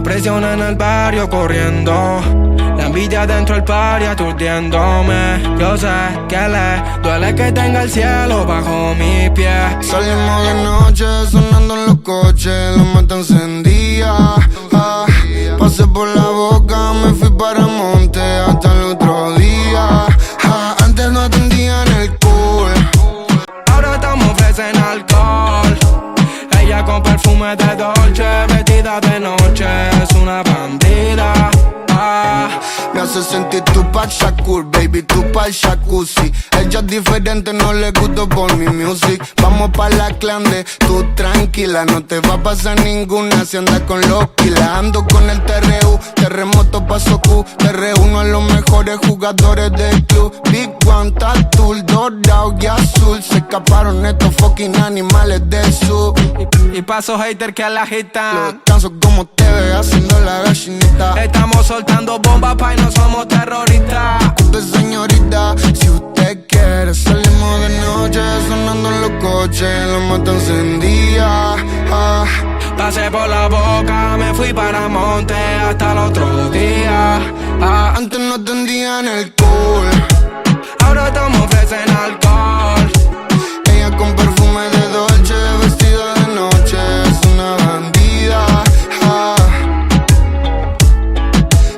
presión en el barrio corriendo, la envidia dentro del party aturdiéndome. Yo sé que le duele que tenga el cielo bajo mis pies. Salimos de noche sonando en los coches, la mata encendía. Pasé por la boca, me fui para monte hasta el otro día. Antes no atendían el cool, ahora estamos ofrecen alcohol. Ella con perfume de Dolce, vestida de noche, es una bandida. Me hace sentir Tupac Shakur, baby, Tupac jacuzzi. Ella es diferente, no le gusto por mi music. Vamos pa' la clande, tú tranquila, no te va a pasar ninguna si andas con los kilas. Ando con el TRU, terremoto paso Q. Te reúno a los mejores jugadores del club. Big One, Tattoo, dorado y azul. Se escaparon estos fucking animales del sur. Y paso hater que la agitan. Lo descanso como te ve haciendo la gallinita. Estamos soltando bombas pa' y no somos terroristas. Disculpe señorita, si usted quiere salimos de noche sonando en los coches, la mata encendía. Pasé por la boca, me fui para monte hasta el otro día. Antes no atendían el cool, ahora estamos ofrecen alcohol. ella con perfume de Dolce, vestida de noche, es una bandida.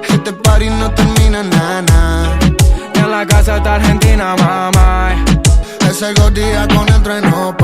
Este party no termina nana. Y en la casa está Argentina, mamá. Ese gordilla con el tren no